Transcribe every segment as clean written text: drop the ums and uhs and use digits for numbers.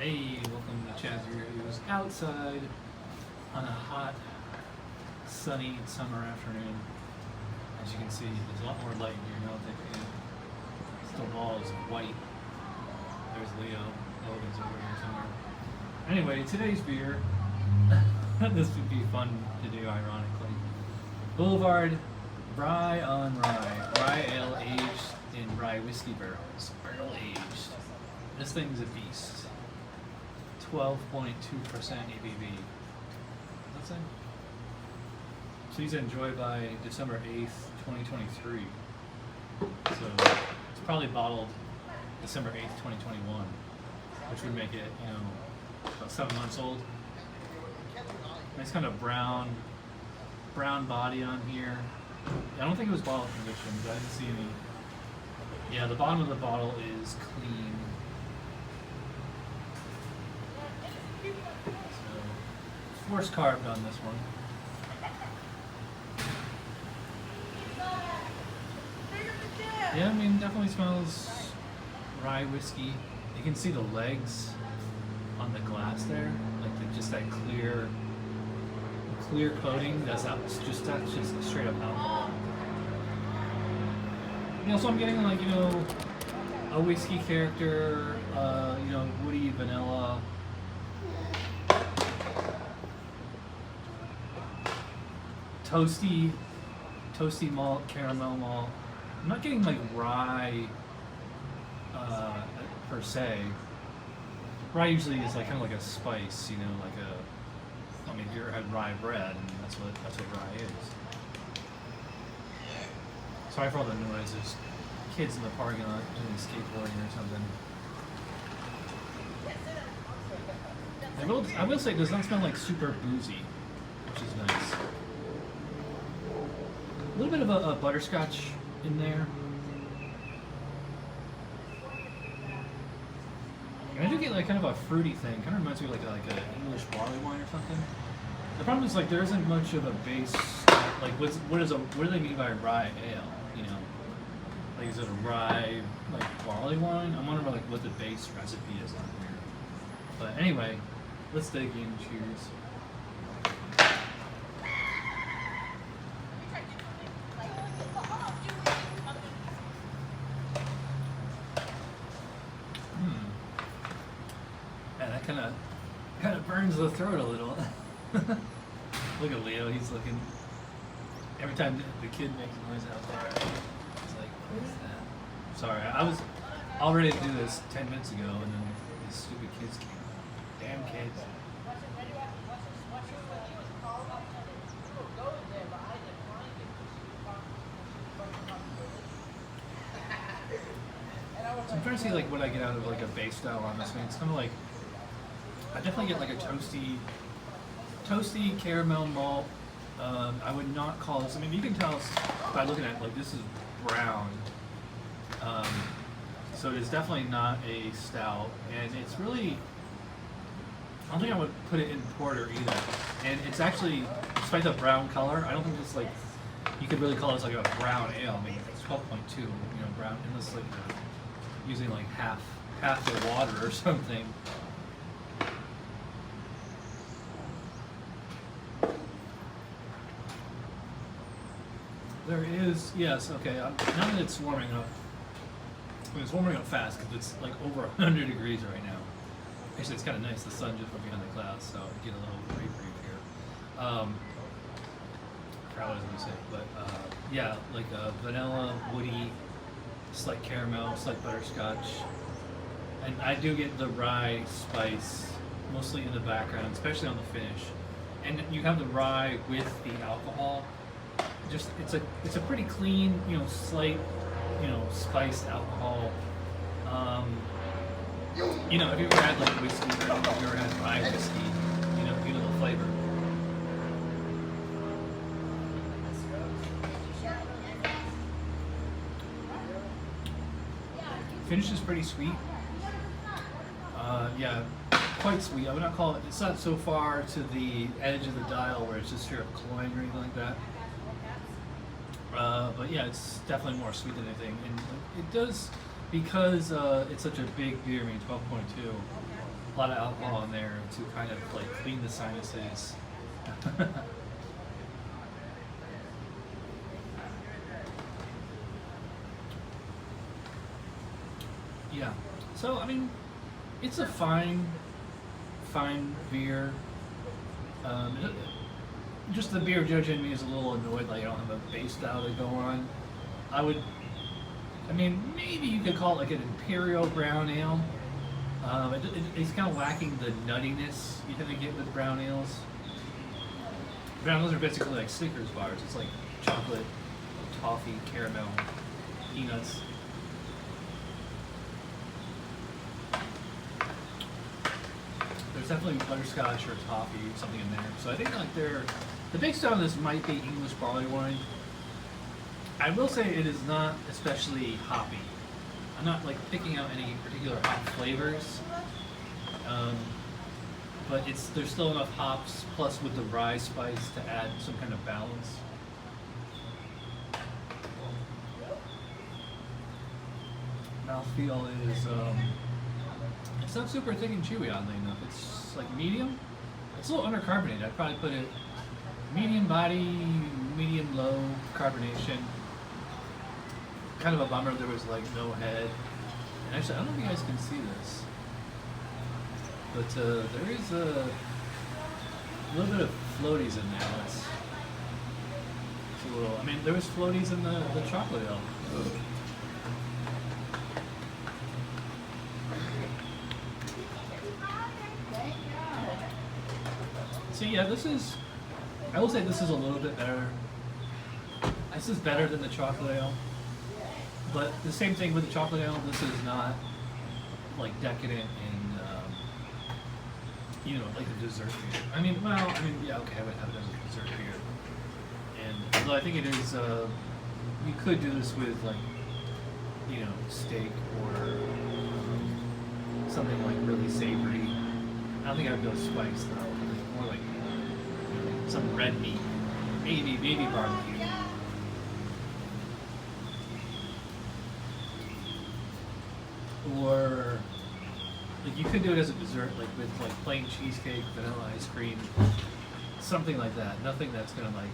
Hey, welcome to Chaz Reviews outside on a hot, sunny summer afternoon. As you can see, there's a lot more light here now that the wall is white. There's Leo. Logan's over here somewhere. Anyway, today's beer, this would be fun to do ironically. Boulevard Rye on Rye. Rye ale aged in rye whiskey barrels. Barrel aged. This thing's a beast. 12.2% ABV. What's that? So these are enjoyed by December 8th, 2023. So it's probably bottled December 8th, 2021, which would make it, about 7 months old. Nice kind of brown body on here. I don't think it was bottle conditioned, but I didn't see any. Yeah, the bottom of the bottle is clean. Force carved on this one. Yeah, I mean, definitely smells rye whiskey. You can see the legs on the glass there, like just that clear coating. That's just straight up alcohol. So I'm getting like a whiskey character, woody vanilla. Toasty malt, caramel malt. I'm not getting like rye per se. Rye usually is like kind of like a spice, if you ever had rye bread, and that's what rye is. Sorry for all the noise. There's kids in the parking lot doing skateboarding or something. I will say it does not smell like super boozy, which is nice. A little bit of a butterscotch in there. And I do get like kind of a fruity thing. Kind of reminds me of like an English barley wine or something. The problem is like there isn't much of a base. Like what do they mean by rye ale? Like is it a rye like barley wine? I'm wondering like what the base recipe is on here. But anyway, let's dig in. Cheers. Kind of burns the throat a little. Look at Leo, he's looking. Every time the kid makes noise out there, he's like, what is that? Sorry, I was all ready to do this 10 minutes ago, and then these stupid kids came. Damn kids. So I'm trying to see like what I get out of like a base style on this thing. It's kind of like, I definitely get like a toasty caramel malt. I would not call this, you can tell by looking at it, like this is brown. So it is definitely not a stout, and it's really, I don't think I would put it in porter either. And it's actually, despite the brown color, I don't think it's like, you could really call this like a brown ale. It's 12.2, brown, unless like using like half the water or something. There is, yes, okay, now that it's warming up, it's warming up fast because it's like over 100 degrees right now. Actually, it's kind of nice, the sun just went behind the clouds, so I get a little reprieve here. Proud as I say, but yeah, like vanilla, woody, slight caramel, slight butterscotch. And I do get the rye spice, mostly in the background, especially on the finish. And you have the rye with the alcohol. Just it's a pretty clean, slight, spiced alcohol. If you ever had like whiskey, or if you ever had rye whiskey, you know the flavor. Finish is pretty sweet. Yeah, quite sweet. I would not call it. It's not so far to the edge of the dial where it's just straight up cloying or anything like that. But yeah, it's definitely more sweet than anything, and it does, because it's such a big beer. 12.2. A lot of alcohol in there to kind of like clean the sinuses. Yeah. So I mean, it's a fine beer. Just the beer judge in me is a little annoyed, like I don't have a base style to go on. I mean, maybe you could call it like an imperial brown ale. It's kind of lacking the nuttiness you tend to get with brown ales. Brown ales are basically like Snickers bars. It's like chocolate, toffee, caramel, peanuts. There's definitely butterscotch or toffee or something in there. So I think like the big style of this might be English barley wine. I will say it is not especially hoppy. I'm not like picking out any particular hop flavors, but there's still enough hops plus with the rye spice to add some kind of balance. Mouthfeel is it's not super thick and chewy, oddly enough. It's like medium. It's a little undercarbonated. I'd probably put it medium body, medium low carbonation. Kind of a bummer there was like no head. And actually, I don't know if you guys can see this, but there is a little bit of floaties in there. It's a little. I mean, there was floaties in the chocolate ale. So yeah, I will say this is a little bit better. This is better than the chocolate ale. But the same thing with the chocolate ale, this is not like decadent and, like a dessert beer. Yeah, okay, I would have it as a dessert beer. And although I think it is, you could do this with like, steak or something like really savory. I don't think I would go spice though. More like some red meat, maybe barbecue. Or like you could do it as a dessert, like with like plain cheesecake, vanilla ice cream, something like that. Nothing that's gonna like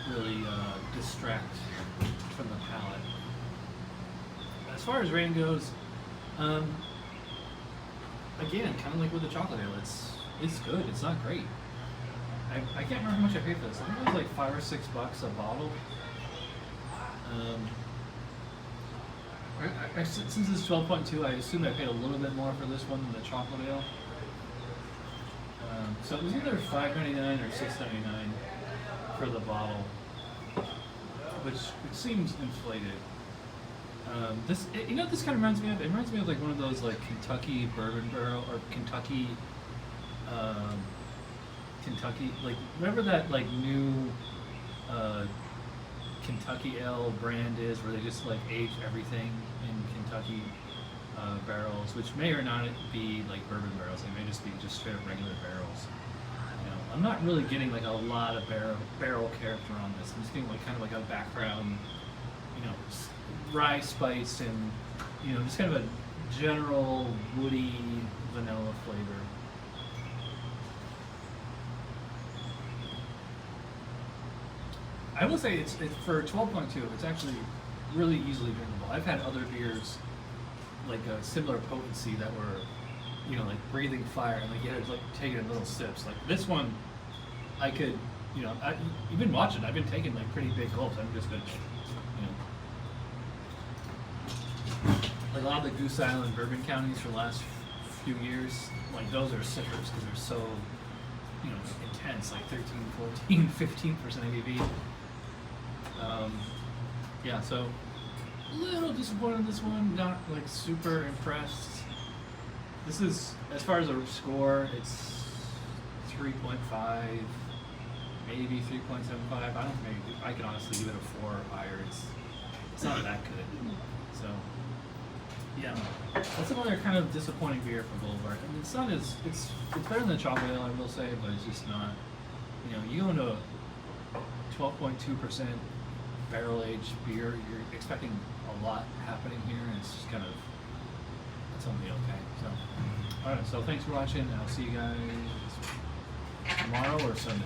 really distract from the palate. As far as rain goes, again, kind of like with the chocolate ale, it's good. It's not great. I can't remember how much I paid for this. I think it was like $5 or $6 a bottle. Since it's 12.2, I assume I paid a little bit more for this one than the chocolate ale. So it was either $5.99 or $6.99 for the bottle, which it seems inflated. This kind of reminds me of? It reminds me of like one of those like Kentucky bourbon barrel or Kentucky, like remember that like new Kentucky ale brand is where they just like age everything in Kentucky barrels, which may or not be like bourbon barrels. They may just be just straight up regular barrels. I'm not really getting like a lot of barrel character on this. I'm just getting like kind of like a background, rye spice and just kind of a general woody vanilla flavor. I will say it's for 12.2. It's actually really easily drinkable. I've had other beers like a similar potency that were, like breathing fire, and like you had to like take it in little sips. Like this one, I could, you've been watching. I've been taking like pretty big gulps. I've just been, like a lot of the Goose Island bourbon counties for the last few years, like those are sippers because they're so, intense, like 13, 14, 15% ABV. Yeah, so a little disappointed in this one, not like super impressed. This is, as far as a score, it's 3.5, maybe 3.75. I don't think I could honestly give it a 4 or higher. It's not that good. So yeah, that's another kind of disappointing beer for Boulevard. I mean, it's not as it's better than the chocolate ale, I will say, but it's just not. You go into a 12.2% barrel aged beer, you're expecting a lot happening here, and it's just kind of, it's only okay. So, Alright, so thanks for watching, and I'll see you guys tomorrow or Sunday.